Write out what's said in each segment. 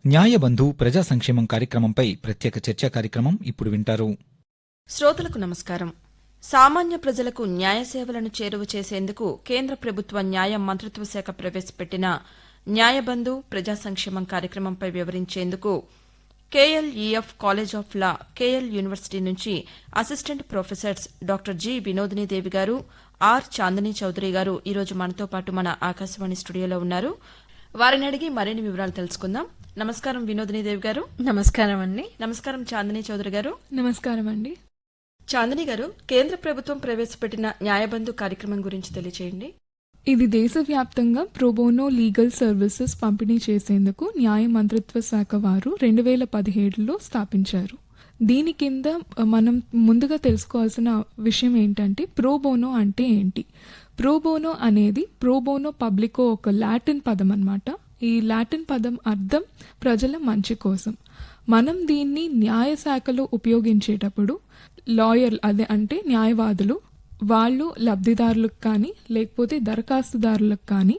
న్యాయబంధు ప్రజా సంక్షేమం కార్యక్రమంపై ప్రత్యేక చర్చా కార్యక్రమం ఇప్పుడు వింటారు. శ్రోతలకు నమస్కారం. సామాన్య ప్రజలకు న్యాయ సేవలను చేరువ చేసేందుకు కేంద్ర ప్రభుత్వ న్యాయ మంత్రిత్వ శాఖ ప్రవేశపెట్టిన న్యాయబంధు ప్రజా సంక్షేమం కార్యక్రమంపై వివరించేందుకు KLEF college of law, KL university నుంచి assistant professors doctor G Vinodini Devi గారు, ఆర్ చాందినీ చౌదరి గారు ఈరోజు మనతో పాటు మన ఆకాశవాణి స్టూడియోలో ఉన్నారు. వారిని అడిగి మరిన్ని వివరాలు తెలుసుకుందాం. నమస్కారం వినోదినీదేవి గారు. నమస్కారం అండి. నమస్కారం చాందినీ చౌదరి గారు. నమస్కారం అండి. చాందినీ గారు, కేంద్ర ప్రభుత్వం ప్రవేశపెట్టిన న్యాయబంధు కార్యక్రమం గురించి తెలియచేయండి. ఇది దేశవ్యాప్తంగా ప్రోబోనో లీగల్ సర్వీసెస్ పంపిణీ చేసేందుకు న్యాయ మంత్రిత్వ శాఖ వారు 2017లో స్థాపించారు. దీని కింద మనం ముందుగా తెలుసుకోవాల్సిన విషయం ఏంటంటే ప్రోబోనో అంటే ఏంటి. ప్రోబోనో అనేది ప్రోబోనో పబ్లికో ఒక లాటిన్ పదం అన్నమాట. ఈ లాటిన్ పదం అర్థం ప్రజల మంచి కోసం. మనం దీన్ని న్యాయ శాఖలో ఉపయోగించేటప్పుడు లాయర్ అంటే న్యాయవాదులు వాళ్ళు లబ్ధిదారులకు కానీ లేకపోతే దరఖాస్తుదారులకు కానీ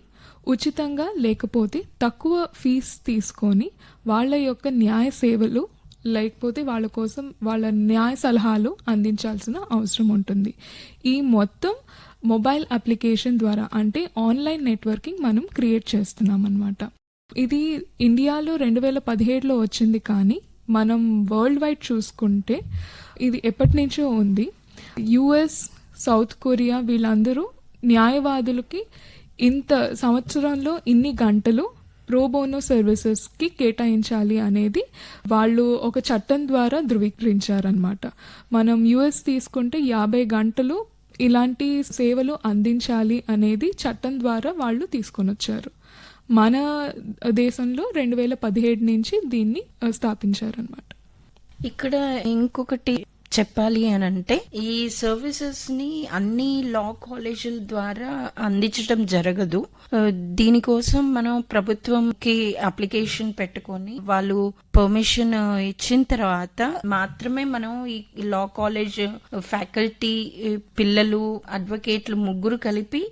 ఉచితంగా లేకపోతే తక్కువ ఫీజు తీసుకొని వాళ్ళ యొక్క న్యాయ సేవలు లేకపోతే వాళ్ళ కోసం వాళ్ళ న్యాయ సలహాలు అందించాల్సిన అవసరం ఉంటుంది. ఈ మొత్తం మొబైల్ అప్లికేషన్ ద్వారా అంటే ఆన్లైన్ నెట్వర్కింగ్ మనం క్రియేట్ చేస్తున్నాం అన్నమాట. ఇది ఇండియాలో 2017లో వచ్చింది, కానీ మనం వరల్డ్ వైడ్ చూసుకుంటే ఇది ఎప్పటి నుంచో ఉంది. యుఎస్, సౌత్ కొరియా వీళ్ళందరూ న్యాయవాదులకి ఇంత సంవత్సరంలో ఇన్ని గంటలు ప్రోబోనో సర్వీసెస్కి కేటాయించాలి అనేది వాళ్ళు ఒక చట్టం ద్వారా ధృవీకరించారనమాట. మనం యుఎస్ తీసుకుంటే 50 గంటలు ఇలాంటి సేవలు అందించాలి అనేది చట్టం ద్వారా వాళ్ళు తీసుకొని వచ్చారు. మన దేశంలో 2017 నుంచి దీన్ని స్థాపించారనమాట. ఇక్కడ ఇంకొకటి చెప్పాలి అని అంటే, ఈ సర్వీసెస్ ని అన్ని లా కాలేజీల ద్వారా అందించడం జరగదు. దీనికోసం మనం ప్రభుత్వంకి అప్లికేషన్ పెట్టుకొని వాళ్ళు పర్మిషన్ ఇచ్చిన తర్వాత మాత్రమే మనం ఈ లా కాలేజ్ ఫ్యాకల్టీ, పిల్లలు, అడ్వకేట్లు ముగ్గురు కలిపి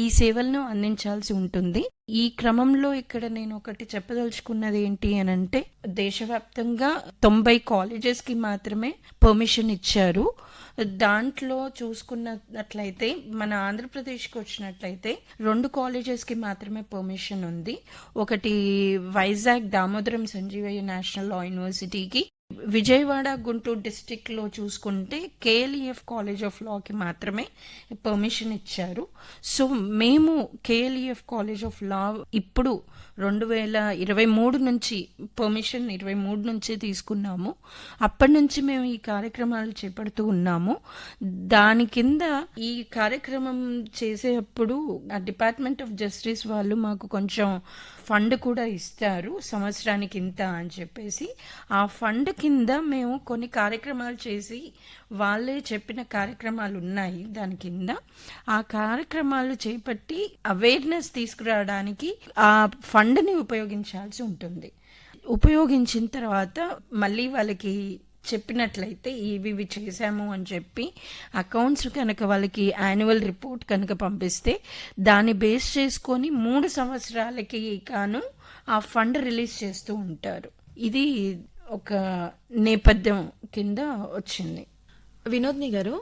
ఈ సేవలను అందించాల్సి ఉంటుంది. ఈ క్రమంలో ఇక్కడ నేను ఒకటి చెప్పదలుచుకున్నది ఏంటి అని అంటే, దేశవ్యాప్తంగా 90 కాలేజెస్ కి మాత్రమే పర్మిషన్ ఇచ్చారు. దాంట్లో చూసుకున్నట్లయితే మన ఆంధ్రప్రదేశ్కి వచ్చినట్లయితే 2 కాలేజెస్ కి మాత్రమే పర్మిషన్ ఉంది. ఒకటి వైజాగ్ దామోదరం సంజీవయ్య నేషనల్ లా యూనివర్సిటీకి, విజయవాడ, గుంటూరు డిస్టిక్ లో చూసుకుంటే కేఎల్ఈఎఫ్ కాలేజ్ ఆఫ్ లాకి మాత్రమే పర్మిషన్ ఇచ్చారు. సో మేము కేఎల్ఈఎఫ్ కాలేజ్ ఆఫ్ లా ఇప్పుడు 2023 నుంచి పర్మిషన్ 23 నుంచి తీసుకున్నాము. అప్పటి నుంచి మేము ఈ కార్యక్రమాలు చేపడుతూ ఉన్నాము. దాని కింద ఈ కార్యక్రమం చేసేటప్పుడు డిపార్ట్మెంట్ ఆఫ్ జస్టిస్ వాళ్ళు మాకు కొంచెం ఫండ్ కూడా ఇస్తారు, సంవత్సరానికి ఇంత అని చెప్పేసి. ఆ ఫండ్ కింద మేము కొన్ని కార్యక్రమాలు చేసి, వాళ్ళే చెప్పిన కార్యక్రమాలు ఉన్నాయి దాని కింద. ఆ కార్యక్రమాలు చేపట్టి అవేర్నెస్ తీసుకురావడానికి ఆ ఫండ్ని ఉపయోగించాల్సి ఉంటుంది. ఉపయోగించిన తర్వాత మళ్ళీ వాళ్ళకి చెప్పినట్లయితే ఇవి చేశాము అని చెప్పి అకౌంట్స్ కనుక వాళ్ళకి యాన్యువల్ రిపోర్ట్ కనుక పంపిస్తే దాన్ని బేస్ చేసుకొని 3 సంవత్సరాలకి గాను ఆ ఫండ్ రిలీజ్ చేస్తూ ఉంటారు. ఇది ఒక నేపథ్యం కింద వచ్చింది. వినోద్ని గారు,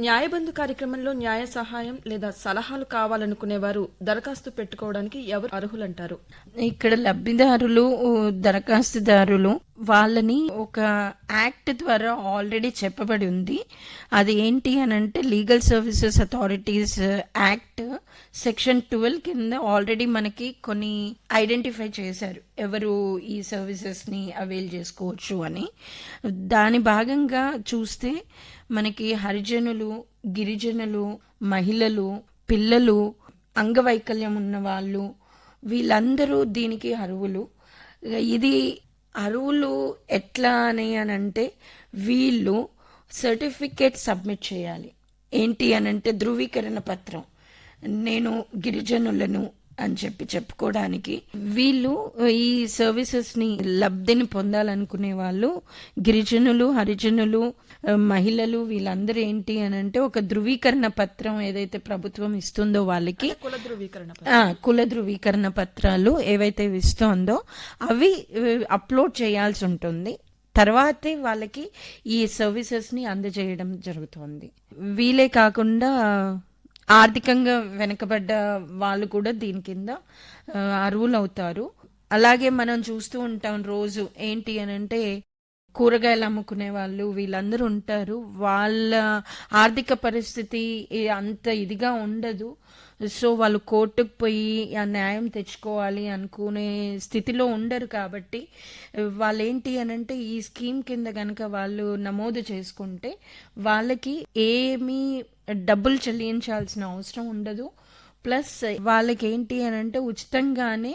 న్యాయబంధు కార్యక్రమంలో న్యాయ సహాయం లేదా సలహాలు కావాలనుకునేవారు దరఖాస్తు పెట్టుకోవడానికి ఎవరు అర్హులంటారు? ఇక్కడ లబ్ధిదారులు, దరఖాస్తుదారులు వాళ్ళని ఒక యాక్ట్ ద్వారా ఆల్రెడీ చెప్పబడి ఉంది. అది ఏంటి అని అంటే, legal services authorities act section 12 కింద ఆల్రెడీ మనకి కొన్ని ఐడెంటిఫై చేశారు ఎవరు ఈ సర్వీసెస్ ని అవైల్ చేసుకోవచ్చు అని. దాని భాగంగా చూస్తే మనకి హరిజనులు, గిరిజనులు, మహిళలు, పిల్లలు, అంగవైకల్యం ఉన్న వాళ్ళు వీళ్ళందరూ దీనికి అర్హులు. ఇది అర్హులు ఎట్లా అని అంటే, వీళ్ళు సర్టిఫికేట్ సబ్మిట్ చేయాలి. ఏంటి అని అంటే, ధృవీకరణ పత్రం, నేను గిరిజనులను అని చెప్పుకోవడానికి. వీళ్ళు ఈ సర్వీసెస్ ని లబ్ధిని పొందాలనుకునే వాళ్ళు గిరిజనులు, హరిజనులు, మహిళలు వీళ్ళందరూ ఏంటి అని అంటే ఒక ధృవీకరణ పత్రం ఏదైతే ప్రభుత్వం ఇస్తుందో వాళ్ళకి కుల ధృవీకరణ పత్రాలు ఏవైతే ఇస్తుందో అవి అప్లోడ్ చేయాల్సి ఉంటుంది. తర్వాతే వాళ్ళకి ఈ సర్వీసెస్ ని అందజేయడం జరుగుతుంది. వీలే కాకుండా ఆర్థికంగా వెనకబడ్డ వాళ్ళు కూడా దీని కింద అర్హులు అవుతారు. అలాగే మనం చూస్తూ ఉంటాం రోజు ఏంటి అని అంటే కూరగాయలు అమ్ముకునే వాళ్ళు వీళ్ళందరూ ఉంటారు. వాళ్ళ ఆర్థిక పరిస్థితి అంత ఇదిగా ఉండదు. సో వాళ్ళు కోర్టుకు పోయి ఆ న్యాయం తెచ్చుకోవాలి అనుకునే స్థితిలో ఉండరు. కాబట్టి వాళ్ళు ఏంటి అని అంటే ఈ స్కీమ్ కింద కనుక వాళ్ళు నమోదు చేసుకుంటే వాళ్ళకి ఏమీ డబ్బులు చెల్లించాల్సిన అవసరం ఉండదు. ప్లస్ వాళ్ళకి ఏంటి అని అంటే ఉచితంగానే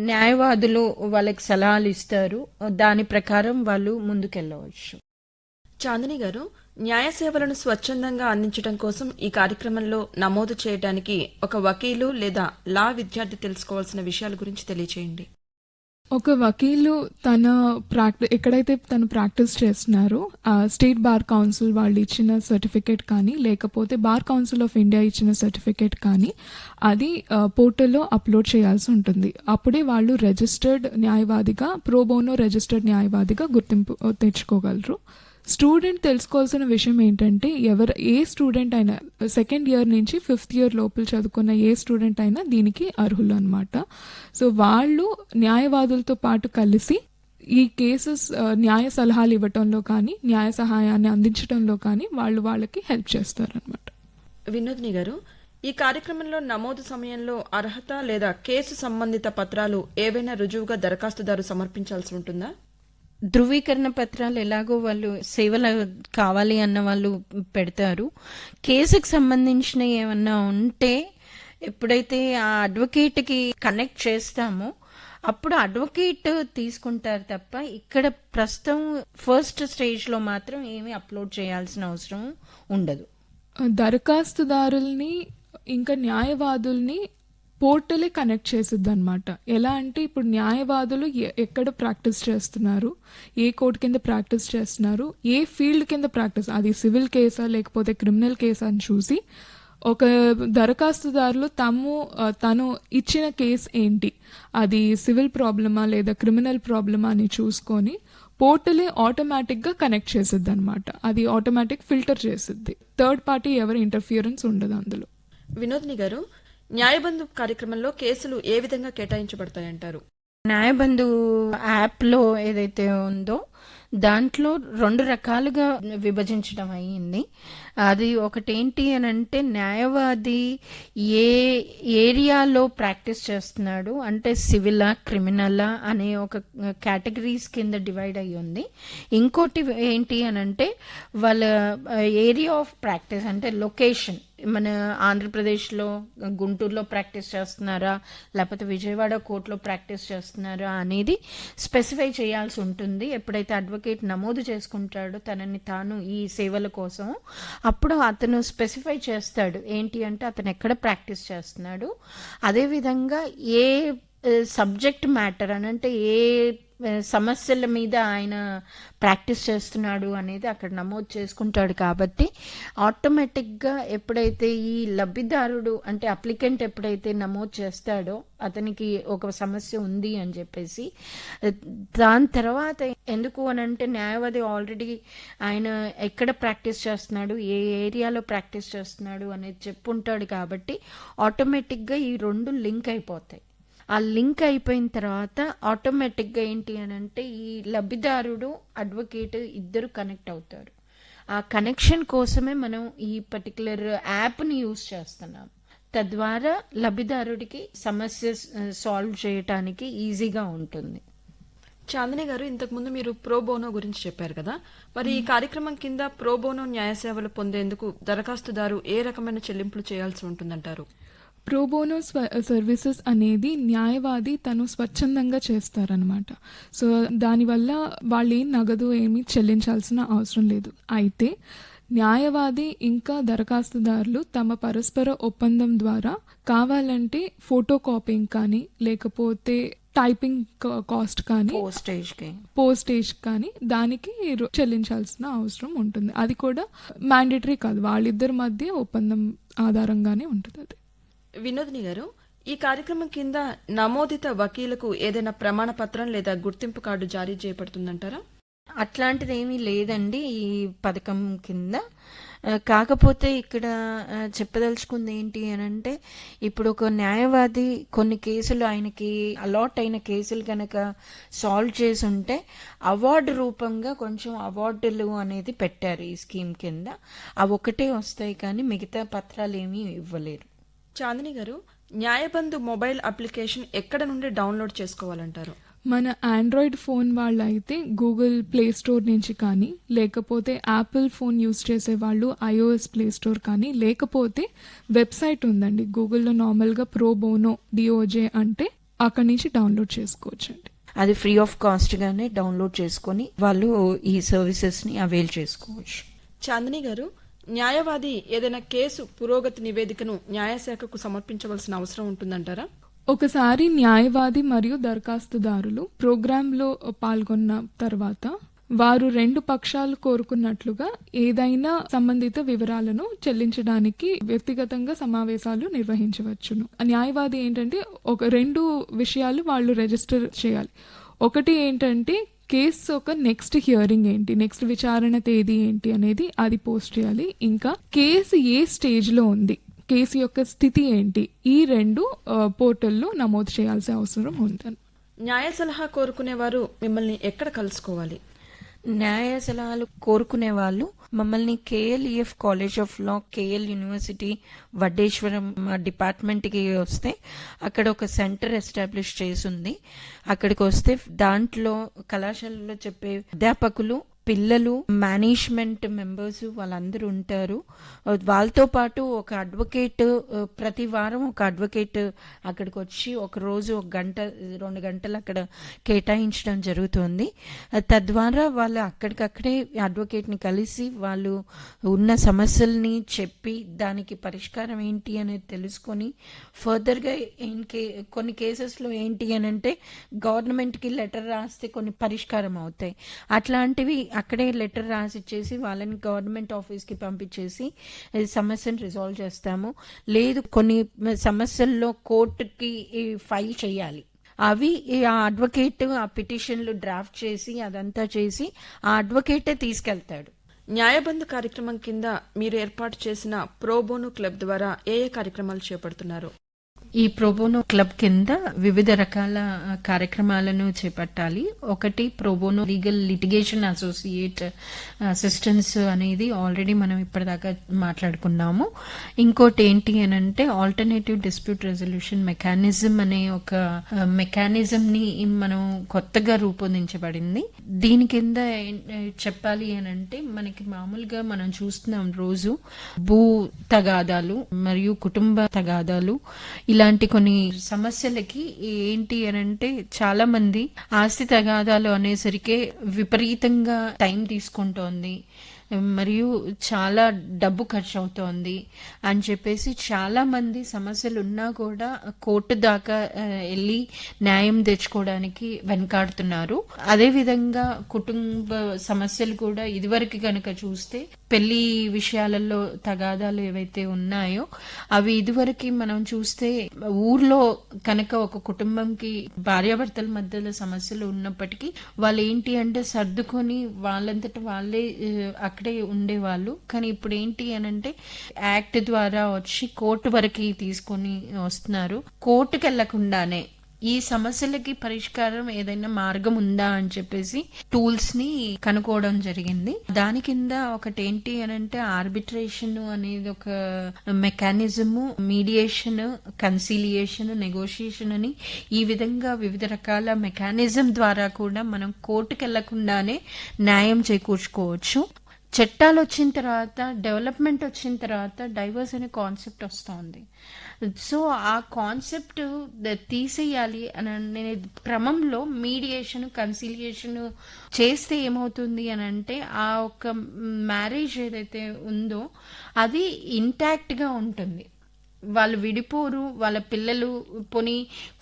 న్యాయవాదులు వాళ్ళకి సలహాలు ఇస్తారు. దాని ప్రకారం వాళ్ళు ముందుకెళ్ళవచ్చు. చాందిని గారు, న్యాయ సేవలను స్వచ్ఛందంగా అందించడం కోసం ఈ కార్యక్రమంలో నమోదు చేయడానికి ఒక వకీలు లేదా లా విద్యార్థి తెలుసుకోవాల్సిన విషయాల గురించి తెలియచేయండి. ఒక వకీలు ఎక్కడైతే తను ప్రాక్టీస్ చేస్తున్నారో స్టేట్ బార్ కౌన్సిల్ వాళ్ళు ఇచ్చిన సర్టిఫికేట్ కానీ లేకపోతే బార్ కౌన్సిల్ ఆఫ్ ఇండియా ఇచ్చిన సర్టిఫికేట్ కానీ అది పోర్టల్లో అప్లోడ్ చేయాల్సి ఉంటుంది. అప్పుడే వాళ్ళు రిజిస్టర్డ్ న్యాయవాదిగా, ప్రోబోనో రిజిస్టర్డ్ న్యాయవాదిగా గుర్తింపు తెచ్చుకోగలరు. స్టూడెంట్ తెలుసుకోవాల్సిన విషయం ఏంటంటే ఏ స్టూడెంట్ అయినా సెకండ్ ఇయర్ నుంచి 5th ఇయర్ లోపల చదువుకున్న ఏ స్టూడెంట్ అయినా దీనికి అర్హులు అనమాట. సో వాళ్ళు న్యాయవాదులతో పాటు కలిసి ఈ కేసెస్ న్యాయ సలహాలు ఇవ్వటంలో కానీ న్యాయ సహాయాన్ని అందించడంలో కానీ వాళ్ళకి హెల్ప్ చేస్తారనమాట. వినోద్ని గారు, ఈ కార్యక్రమంలో నమోదు సమయంలో అర్హత లేదా కేసు సంబంధిత పత్రాలు ఏవైనా రుజువుగా దరఖాస్తుదారు సమర్పించాల్సి ఉంటుందా? ధృవీకరణ పత్రాలు ఎలాగో వాళ్ళు సేవలు కావాలి అన్న వాళ్ళు పెడతారు. కేసుకు సంబంధించిన ఏమన్నా ఉంటే ఎప్పుడైతే ఆ అడ్వకేట్కి కనెక్ట్ చేస్తామో అప్పుడు అడ్వకేట్ తీసుకుంటారు తప్ప ఇక్కడ ప్రస్తుతం ఫస్ట్ స్టేజ్లో మాత్రం ఏమీ అప్లోడ్ చేయాల్సిన అవసరం ఉండదు. దరఖాస్తుదారుల్ని ఇంకా న్యాయవాదుల్ని పోర్టలే కనెక్ట్ చేసిద్ది అనమాట. ఎలా అంటే ఇప్పుడు న్యాయవాదులు ఎక్కడ ప్రాక్టీస్ చేస్తున్నారు, ఏ కోర్టు కింద ప్రాక్టీస్ చేస్తున్నారు, ఏ ఫీల్డ్ కింద ప్రాక్టీస్, అది సివిల్ కేసా లేకపోతే క్రిమినల్ కేసా అని చూసి ఒక దరఖాస్తుదారులు తను ఇచ్చిన కేసు ఏంటి, అది సివిల్ ప్రాబ్లమా లేదా క్రిమినల్ ప్రాబ్లమా అని చూసుకొని పోర్టలే ఆటోమేటిక్గా కనెక్ట్ చేసిద్ది అనమాట. అది ఆటోమేటిక్ ఫిల్టర్ చేసిద్ది. థర్డ్ పార్టీ ఎవరి ఇంటర్ఫియరెన్స్ ఉండదు అందులో. వినోద్ని గారు, న్యాయబంధు కార్యక్రమంలో కేసులు ఏ విధంగా కేటాయించబడతాయంటారు? న్యాయబంధు యాప్లో ఏదైతే ఉందో దాంట్లో 2 రకాలుగా విభజించడం అయ్యింది. అది ఒకటేంటి అని అంటే న్యాయవాది ఏ ఏరియాలో ప్రాక్టీస్ చేస్తున్నాడు అంటే సివిలా క్రిమినలా అనే ఒక కేటగిరీస్ కింద డివైడ్ అయ్యి ఉంది. ఇంకోటి ఏంటి అని అంటే వాళ్ళ ఏరియా ఆఫ్ ప్రాక్టీస్ అంటే లొకేషన్, మన ఆంధ్రప్రదేశ్లో గుంటూరులో ప్రాక్టీస్ చేస్తున్నారా లేకపోతే విజయవాడ కోర్టులో ప్రాక్టీస్ చేస్తున్నారా అనేది స్పెసిఫై చేయాల్సి ఉంటుంది. ఎప్పుడైతే అడ్వకేట్ నమోదు చేసుకుంటాడో తనని తాను ఈ సేవల కోసం, అప్పుడు అతను స్పెసిఫై చేస్తాడు ఏంటి అంటే అతను ఎక్కడ ప్రాక్టీస్ చేస్తున్నాడు, అదేవిధంగా ఏ సబ్జెక్ట్ మ్యాటర్ అని అంటే ఏ సమస్యల మీద ఆయన ప్రాక్టీస్ చేస్తున్నాడు అనేది అక్కడ నమోదు చేసుకుంటాడు. కాబట్టి ఆటోమేటిక్గా ఎప్పుడైతే ఈ లబ్ధిదారుడు అంటే అప్లికెంట్ ఎప్పుడైతే నమోదు చేస్తాడో అతనికి ఒక సమస్య ఉంది అని చెప్పేసి, దాని తర్వాత ఎందుకు అని అంటే న్యాయవాది ఆల్రెడీ ఆయన ఎక్కడ ప్రాక్టీస్ చేస్తున్నాడు, ఏ ఏరియాలో ప్రాక్టీస్ చేస్తున్నాడు అనేది చెప్పుంటాడు. కాబట్టి ఆటోమేటిక్గా ఈ 2 లింక్ అయిపోతాయి. ఆ లింక్ అయిపోయిన తర్వాత ఆటోమేటిక్గా ఏంటి అని అంటే ఈ లబ్ధిదారుడు అడ్వకేట్ ఇద్దరు కనెక్ట్ అవుతారు. ఆ కనెక్షన్ కోసమే మనం ఈ పర్టికులర్ యాప్ని యూజ్ చేస్తున్నాం. తద్వారా లబ్ధిదారుడికి సమస్య సాల్వ్ చేయటానికి ఈజీగా ఉంటుంది. చాందిని గారు, ఇంతకుముందు మీరు ప్రోబోనో గురించి చెప్పారు కదా, మరి ఈ కార్యక్రమం కింద ప్రోబోనో న్యాయ సేవలు పొందేందుకు దరఖాస్తుదారు ఏ రకమైన చెల్లింపులు చేయాల్సి ఉంటుందంటారు? ప్రోబోనో సర్వీసెస్ అనేది న్యాయవాది తను స్వచ్ఛందంగా చేస్తారనమాట. సో దానివల్ల వాళ్ళు నగదు ఏమీ చెల్లించాల్సిన అవసరం లేదు. అయితే న్యాయవాది ఇంకా దరఖాస్తుదారులు తమ పరస్పర ఒప్పందం ద్వారా కావాలంటే ఫోటో కాపీయింగ్ కానీ లేకపోతే టైపింగ్ కాస్ట్ కానీ పోస్టేజ్ కానీ దానికి చెల్లించాల్సిన అవసరం ఉంటుంది. అది కూడా మ్యాండేటరీ కాదు, వాళ్ళిద్దరి మధ్య ఒప్పందం ఆధారంగానే ఉంటుంది. అది వినోదిని గారు, ఈ కార్యక్రమం కింద నమోదిత వకీలకు ఏదైనా ప్రమాణ పత్రం లేదా గుర్తింపు కార్డు జారీ చేయబడుతుందంటారా? అట్లాంటిది ఏమీ లేదండి ఈ పథకం కింద. కాకపోతే ఇక్కడ చెప్పదలుచుకుంది ఏంటి అని అంటే, ఇప్పుడు ఒక న్యాయవాది కొన్ని కేసులు ఆయనకి అలాట్ అయిన కేసులు కనుక సాల్వ్ చేసి ఉంటే అవార్డు రూపంగా కొంచెం అవార్డులు అనేది పెట్టారు ఈ స్కీమ్ కింద. అవి ఒకటే వస్తాయి కానీ మిగతా పత్రాలు ఏమీ ఇవ్వలేరు. చాందిని గారు, న్యాయబంధు మొబైల్ అప్లికేషన్ ఎక్కడ నుండి డౌన్లోడ్ చేసుకోవాలంటారు? మన ఆండ్రాయిడ్ ఫోన్ వాళ్ళు అయితే గూగుల్ ప్లే స్టోర్ నుంచి కానీ, లేకపోతే యాపిల్ ఫోన్ యూజ్ చేసే వాళ్ళు iOS ప్లే స్టోర్ కానీ, లేకపోతే వెబ్సైట్ ఉందండి గూగుల్లో నార్మల్గా ప్రోబోనో DOJ అంటే అక్కడి నుంచి డౌన్లోడ్ చేసుకోవచ్చండి. అది ఫ్రీ ఆఫ్ కాస్ట్ గానే డౌన్లోడ్ చేసుకొని వాళ్ళు ఈ సర్వీసెస్ ని అవైల్ చేసుకోవచ్చు. చాందిని గారు, న్యాయవాది ఏదైనా కేసు పురోగతి నివేదికను న్యాయశాఖకు సమర్పించవలసిన అవసరం ఉంటుందంటారా? ఒకసారి న్యాయవాది మరియు దరఖాస్తుదారులు ప్రోగ్రాంలో పాల్గొన్న తర్వాత వారు రెండు పక్షాలు కోరుకున్నట్లుగా ఏదైనా సంబంధిత వివరాలను చెల్లించడానికి వ్యక్తిగతంగా సమావేశాలు నిర్వహించవచ్చును. న్యాయవాది ఏంటంటే రెండు విషయాలు వాళ్ళు రిజిస్టర్ చేయాలి. ఒకటి ఏంటంటే కేసు ఒక నెక్స్ట్ హియరింగ్ ఏంటి, నెక్స్ట్ విచారణ తేదీ ఏంటి అనేది అది పోస్ట్ చేయాలి. ఇంకా కేసు ఏ స్టేజ్ లో ఉంది, కేసు యొక్క స్థితి ఏంటి, ఈ రెండు పోర్టల్లో నమోదు చేయాల్సిన అవసరం ఉంది. న్యాయ సలహా కోరుకునేవారు మిమ్మల్ని ఎక్కడ కలుసుకోవాలి? న్యాయ సలహాలు కోరుకునే వాళ్ళు మమ్మల్ని KLEF college of law, KL university Vaddeswaram డిపార్ట్మెంట్కి వస్తే అక్కడ ఒక సెంటర్ ఎస్టాబ్లిష్ చేసి ఉంది. అక్కడికి వస్తే దాంట్లో కళాశాలలో చెప్పే అధ్యాపకులు, పిల్లలు, మేనేజ్మెంట్ మెంబర్స్ వాళ్ళందరూ ఉంటారు. వాళ్ళతో పాటు ఒక అడ్వకేట్, ప్రతి వారం ఒక అడ్వకేట్ అక్కడికి వచ్చి ఒక రోజు 1 గంట 2 గంటలు అక్కడ కేటాయించడం జరుగుతుంది. తద్వారా వాళ్ళు అక్కడికక్కడే అడ్వకేట్ని కలిసి వాళ్ళు ఉన్న సమస్యల్ని చెప్పి దానికి పరిష్కారం ఏంటి అనేది తెలుసుకొని ఫర్దర్గా కొన్ని కేసెస్లో ఏంటి అని అంటే గవర్నమెంట్కి లెటర్ రాస్తే కొన్ని పరిష్కారం అవుతాయి. అట్లాంటివి అక్కడే లెటర్ రాసి ఇచ్చేసి వాళ్ళని గవర్నమెంట్ ఆఫీస్కి పంపించేసి సమస్యను రిజాల్వ్ చేస్తాము. లేదు కొన్ని సమస్యల్లో కోర్టుకి ఫైల్ చేయాలి, అవి ఆ అడ్వకేట్ ఆ పిటిషన్లు డ్రాఫ్ట్ చేసి అదంతా చేసి ఆ అడ్వకేటే తీసుకెళ్తాడు. న్యాయబంధు కార్యక్రమం కింద మీరు ఏర్పాటు చేసిన ప్రోబోనో క్లబ్ ద్వారా ఏ కార్యక్రమాలు చేపడుతున్నారు? ఈ ప్రోబోనో క్లబ్ కింద వివిధ రకాల కార్యక్రమాలను చేపట్టాలి. ఒకటి pro bono legal litigation associate assistance అనేది ఆల్రెడీ మనం ఇప్పటిదాకా మాట్లాడుకున్నాము. ఇంకోటి ఏంటి అని అంటే ఆల్టర్నేటివ్ డిస్ప్యూట్ రెజల్యూషన్ మెకానిజం అనే ఒక మెకానిజం ని మనం కొత్తగా రూపొందించబడింది. దీని కింద చెప్పాలి అని అంటే మనకి మామూలుగా మనం చూస్తున్నాం రోజు భూ తగాదాలు మరియు కుటుంబ తగాదాలు, ఇలాంటి కొన్ని సమస్యలకి ఏంటి అని అంటే చాలా మంది ఆస్తి తగాదాలు అనేసరికి విపరీతంగా టైం తీసుకుంటోంది మరియు చాలా డబ్బు ఖర్చు అవుతోంది అని చెప్పేసి చాలా మంది సమస్యలు ఉన్నా కూడా కోర్టు దాకా వెళ్ళి న్యాయం తెచ్చుకోవడానికి వెనకాడుతున్నారు. అదేవిధంగా కుటుంబ సమస్యలు కూడా ఇదివరకు కనుక చూస్తే పెళ్లి విషయాలలో తగాదాలు ఏవైతే ఉన్నాయో అవి ఇదివరకు మనం చూస్తే ఊర్లో కనుక ఒక కుటుంబంకి భార్యాభర్తల మధ్యలో సమస్యలు ఉన్నప్పటికీ వాళ్ళు ఏంటి అంటే సర్దుకొని వాళ్ళంతట వాళ్ళే అక్కడే ఉండేవాళ్ళు. కానీ ఇప్పుడు ఏంటి అని అంటే యాక్ట్ ద్వారా వచ్చి కోర్టు వరకు తీసుకొని వస్తున్నారు. కోర్టుకు వెళ్లకుండానే ఈ సమస్యలకి పరిష్కారం ఏదైనా మార్గం ఉందా అని చెప్పేసి టూల్స్ ని కనుక్కోవడం జరిగింది. దాని కింద ఒకటి ఏంటి అని అంటే ఆర్బిట్రేషన్ అనేది ఒక మెకానిజము, మీడియేషన్, కన్సిలియేషన్, నెగోషియేషన్ అని ఈ విధంగా వివిధ రకాల మెకానిజం ద్వారా కూడా మనం కోర్టుకు వెళ్లకుండానే న్యాయం చేకూర్చుకోవచ్చు. చట్టాలు వచ్చిన తర్వాత, డెవలప్మెంట్ వచ్చిన తర్వాత డైవర్స్ అనే కాన్సెప్ట్ వస్తుంది. సో ఆ కాన్సెప్ట్ తీసేయాలి అని అనే క్రమంలో మీడియేషన్, కన్సిలియేషన్ చేస్తే ఏమవుతుంది అని అంటే ఆ ఒక మ్యారేజ్ ఏదైతే ఉందో అది ఇంటాక్ట్గా ఉంటుంది. వాళ్ళు విడిపోరు, వాళ్ళ పిల్లలు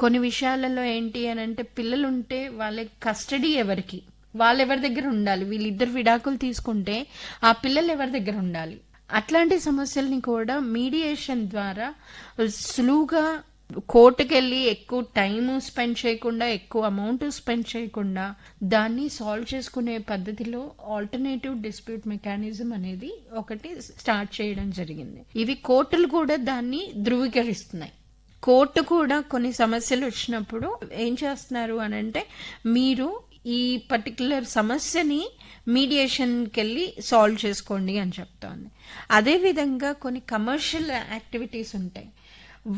కొన్ని విషయాలలో ఏంటి అని అంటే పిల్లలు ఉంటే వాళ్ళ కస్టడీ ఎవరికి, వాళ్ళెవరి దగ్గర ఉండాలి, వీళ్ళిద్దరు విడాకులు తీసుకుంటే ఆ పిల్లలు ఎవరి దగ్గర ఉండాలి, అట్లాంటి సమస్యల్ని కూడా మీడియేషన్ ద్వారా సులువుగా కోర్టుకెళ్ళి ఎక్కువ టైము స్పెండ్ చేయకుండా, ఎక్కువ అమౌంట్ స్పెండ్ చేయకుండా దాన్ని సాల్వ్ చేసుకునే పద్ధతిలో ఆల్టర్నేటివ్ డిస్ప్యూట్ మెకానిజం అనేది ఒకటి స్టార్ట్ చేయడం జరిగింది. ఇవి కోర్టులు కూడా దాన్ని ధృవీకరిస్తున్నాయి. కోర్టు కూడా కొన్ని సమస్యలు వచ్చినప్పుడు ఏం చేస్తున్నారు అని అంటే మీరు ఈ పర్టికులర్ సమస్యని మీడియేషన్కి వెళ్ళి సాల్వ్ చేసుకోండి అని చెప్తోంది. అదేవిధంగా కొన్ని కమర్షియల్ యాక్టివిటీస్ ఉంటాయి,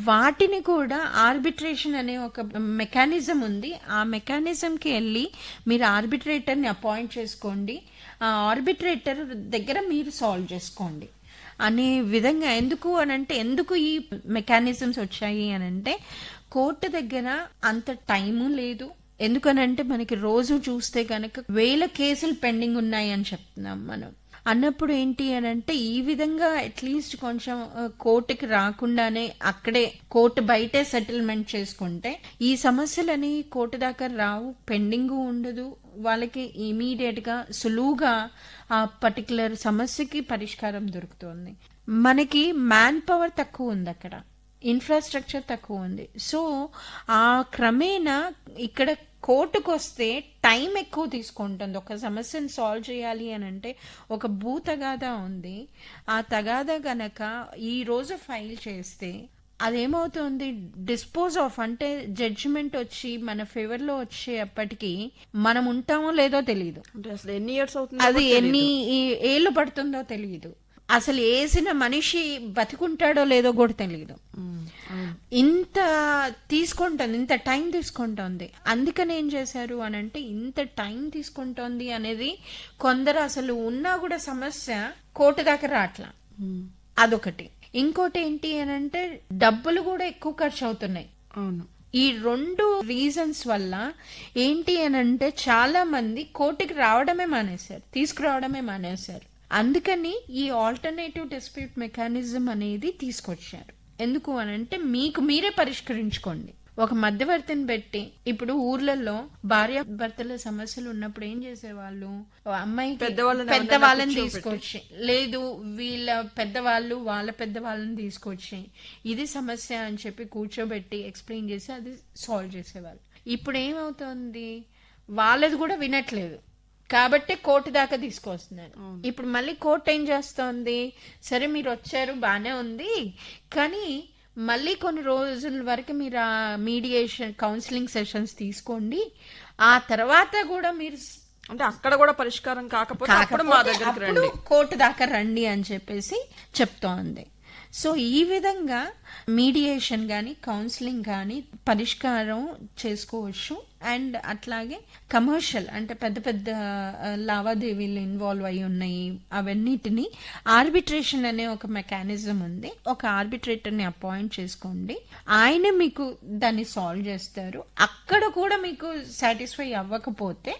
వాటిని కూడా ఆర్బిట్రేషన్ అనే ఒక మెకానిజం ఉంది. ఆ మెకానిజంకి వెళ్ళి మీరు ఆర్బిట్రేటర్ని అపాయింట్ చేసుకోండి, ఆ ఆర్బిట్రేటర్ దగ్గర మీరు సాల్వ్ చేసుకోండి అనే విధంగా. ఎందుకు అనంటే, ఎందుకు ఈ మెకానిజమ్స్ వచ్చాయి అనంటే కోర్టు దగ్గర అంత టైము లేదు. ఎందుకనంటే మనకి రోజు చూస్తే కనుక 1000 కేసులు పెండింగ్ ఉన్నాయి అని చెప్తున్నాం మనం. అన్నప్పుడు ఏంటి అని అంటే ఈ విధంగా అట్లీస్ట్ కొంచెం కోర్టుకి రాకుండానే అక్కడే కోర్టు బయటే సెటిల్మెంట్ చేసుకుంటే ఈ సమస్యలని కోర్టు దాకా రావు, పెండింగ్ ఉండదు, వాళ్ళకి ఇమీడియట్ గా సులువుగా ఆ పర్టికులర్ సమస్యకి పరిష్కారం దొరుకుతుంది. మనకి మ్యాన్ పవర్ తక్కువ ఉంది, అక్కడ ఇన్ఫ్రాస్ట్రక్చర్ తక్కువ ఉంది. సో ఆ క్రమేణా ఇక్కడ కోర్టుకు వస్తే టైం ఎక్కువ తీసుకుంటుంది. ఒక సమస్యను సాల్వ్ చేయాలి అని అంటే ఒక భూ తగాదా ఉంది, ఆ తగాదా గనక ఈ రోజు ఫైల్ చేస్తే అదేమవుతుంది, డిస్పోజ్ ఆఫ్ అంటే జడ్జిమెంట్ వచ్చి మన ఫేవర్ లో వచ్చేప్పటికి మనం ఉంటామో లేదో తెలియదు, అంటే అసలు ఎన్ని ఇయర్స్ అవుతుంది, అది ఎన్ని ఏళ్ళు పడుతుందో తెలియదు, అసలు వేసిన మనిషి బతికుంటాడో లేదో కూడా తెలియదు. ఇంత తీసుకుంటుంది, ఇంత టైం తీసుకుంటోంది. అందుకని ఏం చేశారు అని అంటే ఇంత టైం తీసుకుంటోంది అనేది కొందరు అసలు ఉన్నా కూడా సమస్య కోర్టు దాకా రాట్లా, అదొకటి. ఇంకోటి ఏంటి అని అంటే డబ్బులు కూడా ఎక్కువ ఖర్చు అవుతున్నాయి. అవును, ఈ 2 రీజన్స్ వల్ల ఏంటి అని అంటే చాలా మంది కోర్టుకి రావడమే మానేశారు, తీసుకురావడమే మానేశారు. అందుకని ఈ ఆల్టర్నేటివ్ డిస్ప్యూట్ మెకానిజం అనేది తీసుకొచ్చారు. ఎందుకు అని అంటే మీకు మీరే పరిష్కరించుకోండి, ఒక మధ్యవర్తిని పెట్టి. ఇప్పుడు ఊర్లలో భార్య భర్తల సమస్యలు ఉన్నప్పుడు ఏం చేసేవాళ్ళు, అమ్మాయికి పెద్దవాళ్ళని తీసుకొచ్చి, లేదు వీళ్ళ పెద్దవాళ్ళు వాళ్ళ పెద్దవాళ్ళని తీసుకొచ్చి ఇది సమస్య అని చెప్పి కూర్చోబెట్టి ఎక్స్ప్లెయిన్ చేసి అది సాల్వ్ చేసేవాళ్ళు. ఇప్పుడు ఏమవుతుంది, వాళ్ళది కూడా వినట్లేదు కాబట్టి కోర్టు దాకా తీసుకొస్తున్నారు. ఇప్పుడు మళ్ళీ కోర్టు ఏం చేస్తోంది, సరే మీరు వచ్చారు బానే ఉంది, కానీ మళ్ళీ కొన్ని రోజుల వరకు మీరు ఆ మీడియేషన్ కౌన్సిలింగ్ సెషన్స్ తీసుకోండి, ఆ తర్వాత కూడా మీరు అంటే అక్కడ కూడా పరిష్కారం కాకపోతే అప్పుడు మా దగ్గరికి రండి, కోర్టు దాకా రండి అని చెప్పేసి చెప్తోంది. సో ఈ విధంగా మీడియేషన్ కానీ కౌన్సిలింగ్ కానీ పరిష్కారం చేసుకోవచ్చు. అండ్ అట్లాగే కమర్షియల్ అంటే పెద్ద పెద్ద లావాదేవీలు ఇన్వాల్వ్ అయి ఉన్నాయి, అవన్నిటిని ఆర్బిట్రేషన్ అనే ఒక మెకానిజం ఉంది. ఒక ఆర్బిట్రేటర్ని అపాయింట్ చేసుకోండి, ఆయన మీకు దాన్ని సాల్వ్ చేస్తారు. అక్కడ కూడా మీకు సాటిస్ఫై అవ్వకపోతే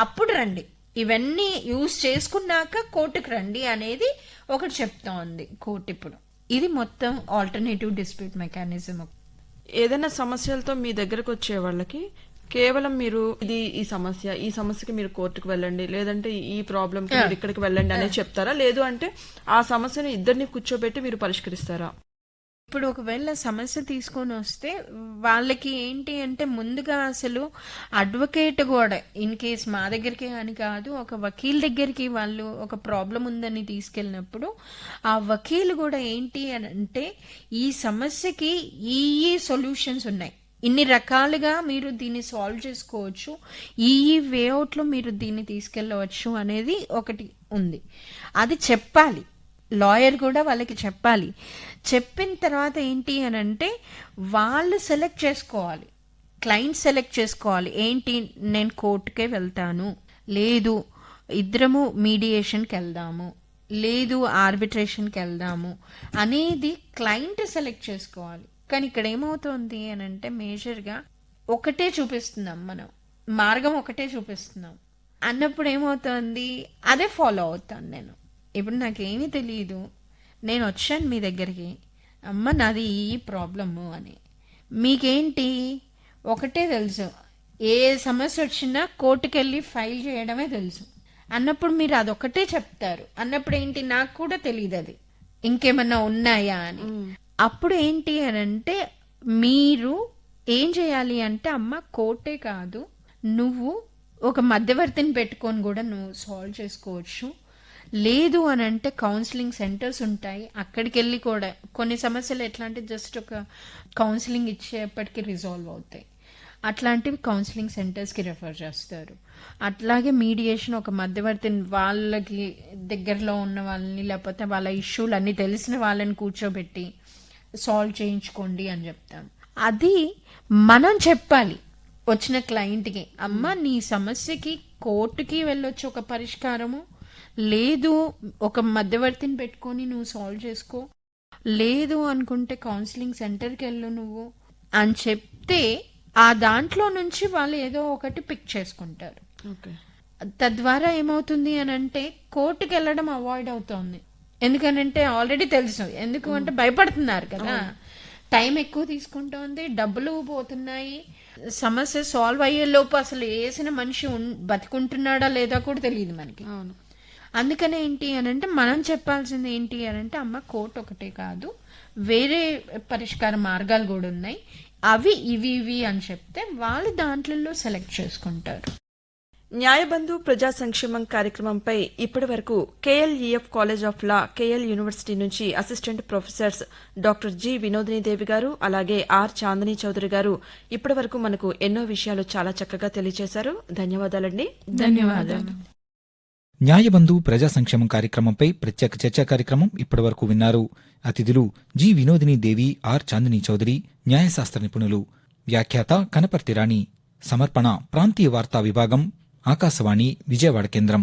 అప్పుడు రండి, ఇవన్నీ యూజ్ చేసుకున్నాక కోర్టుకు రండి అనేది ఒకటి చెప్తా ఉంది కోర్టు ఇప్పుడు. ఇది మొత్తం ఆల్టర్నేటివ్ డిస్ప్యూట్ మెకానిజం. ఏదైనా సమస్యలతో మీ దగ్గరకు వచ్చే వాళ్ళకి కేవలం మీరు ఇది ఈ సమస్యకి మీరు కోర్టుకు వెళ్ళండి, లేదంటే ఈ ప్రాబ్లం కి మీరు ఇక్కడికి వెళ్ళండి అనేది చెప్తారా, లేదు అంటే ఆ సమస్యను ఇద్దరిని కూర్చోబెట్టి మీరు పరిష్కరిస్తారా? ఇప్పుడు ఒకవేళ సమస్య తీసుకొని వస్తే వాళ్ళకి ఏంటి అంటే ముందుగా అసలు అడ్వకేట్ కూడా ఇన్ కేస్ మా దగ్గరికి అని కాదు, ఒక వకీల్ దగ్గరికి వాళ్ళు ఒక ప్రాబ్లం ఉందని తీసుకెళ్ళినప్పుడు ఆ వకీల్ కూడా ఏంటి అని అంటే ఈ సమస్యకి ఈ సొల్యూషన్స్ ఉన్నాయి, ఇన్ని రకాలుగా మీరు దీన్ని సాల్వ్ చేసుకోవచ్చు, ఈ వేఅవుట్లో మీరు దీన్ని తీసుకెళ్ళవచ్చు అనేది ఒకటి ఉంది. అది చెప్పాలి, లాయర్ కూడా వాళ్ళకి చెప్పాలి. చెప్పిన తర్వాత ఏంటి అని అంటే వాళ్ళు సెలెక్ట్ చేసుకోవాలి, క్లయింట్ సెలెక్ట్ చేసుకోవాలి. ఏంటి, నేను కోర్టుకే వెళ్తాను, లేదు ఇద్దరము మీడియేషన్కి వెళ్దాము, లేదు ఆర్బిట్రేషన్కి వెళ్దాము అనేది క్లయింట్ సెలెక్ట్ చేసుకోవాలి. కానీ ఇక్కడ ఏమవుతుంది అని అంటే మేజర్గా ఒకటే చూపిస్తున్నాం, మనం మార్గం ఒకటే చూపిస్తున్నాం అన్నప్పుడు ఏమవుతుంది, అదే ఫాలో అవుతాను నేను. ఇప్పుడు నాకేమీ తెలియదు, నేను వచ్చాను మీ దగ్గరికి, అమ్మ నాది ఈ ప్రాబ్లము అని. మీకేంటి ఒకటే తెలుసు, ఏ సమస్య వచ్చినా కోర్టుకెళ్ళి ఫైల్ చేయడమే తెలుసు అన్నప్పుడు మీరు అదొకటే చెప్తారు. అన్నప్పుడు ఏంటి, నాకు కూడా తెలియదు అది ఇంకేమన్నా ఉన్నాయా అని. అప్పుడు ఏంటి అని అంటే మీరు ఏం చేయాలి అంటే, అమ్మ కోర్టే కాదు, నువ్వు ఒక మధ్యవర్తిని పెట్టుకొని కూడా నువ్వు సాల్వ్ చేసుకోవచ్చు. లేదు అని అంటే కౌన్సిలింగ్ సెంటర్స్ ఉంటాయి, అక్కడికి వెళ్ళి కూడా కొన్ని సమస్యలు ఎట్లా అంటే జస్ట్ ఒక కౌన్సిలింగ్ ఇచ్చేప్పటికి రిజాల్వ్ అవుతాయి. అట్లాంటివి కౌన్సిలింగ్ సెంటర్స్కి రెఫర్ చేస్తారు. అట్లాగే మీడియేషన్ ఒక మధ్యవర్తిని, వాళ్ళకి దగ్గరలో ఉన్న వాళ్ళని లేకపోతే వాళ్ళ ఇష్యూలు అన్నీ తెలిసిన వాళ్ళని కూర్చోబెట్టి సాల్వ్ చేయించుకోండి అని చెప్తాం. అది మనం చెప్పాలి వచ్చిన క్లయింట్కి, అమ్మ నీ సమస్యకి కోర్టుకి వెళ్ళొచ్చు ఒక పరిష్కారము, లేదు ఒక మధ్యవర్తిని పెట్టుకొని నువ్వు సాల్వ్ చేసుకో, లేదు అనుకుంటే కౌన్సిలింగ్ సెంటర్కి వెళ్ళు నువ్వు అని చెప్తే ఆ దాంట్లో నుంచి వాళ్ళు ఏదో ఒకటి పిక్ చేసుకుంటారు. తద్వారా ఏమవుతుంది అని అంటే కోర్టుకి వెళ్ళడం అవాయిడ్ అవుతుంది. ఎందుకనంటే ఆల్రెడీ తెలుసు, ఎందుకు అంటే భయపడుతున్నారు కదా, టైం ఎక్కువ తీసుకుంటోంది, డబ్బులు పోతున్నాయి, సమస్య సాల్వ్ అయ్యే లోపు అసలు వేసిన మనిషి బతికుంటున్నాడా లేదా కూడా తెలియదు మనకి. అందుకనే ఏంటి అని అంటే మనం చెప్పాల్సింది ఏంటి అని అంటే, అమ్మ కోర్టు ఒకటే కాదు, వేరే పరిష్కార మార్గాలు కూడా ఉన్నాయి, అవి ఇవి అని చెప్తే వాళ్ళు దాంట్లో సెలెక్ట్ చేసుకుంటారు. న్యాయబంధు ప్రజా సంక్షేమం కార్యక్రమంపై ఇప్పటి వరకు KLEF college of law, KL university నుంచి assistant professors doctor G Vinodini Devi గారు, అలాగే ఆర్ చాందినీ చౌదరి గారు ఇప్పటి వరకు మనకు ఎన్నో విషయాలు చాలా చక్కగా తెలియజేశారు. ధన్యవాదాలండి. ధన్యవాదాలు. న్యాయబంధు ప్రజా సంక్షేమం కార్యక్రమంపై ప్రత్యేక చర్చా కార్యక్రమం ఇప్పటివరకు విన్నారు. అతిథులు జి వినోదిని దేవి, ఆర్ చాందినీ చౌదరి, న్యాయశాస్త్ర నిపుణులు. వ్యాఖ్యాత కనపర్తి రాణి. సమర్పణ ప్రాంతీయ వార్తా విభాగం, ఆకాశవాణి విజయవాడ కేంద్రం.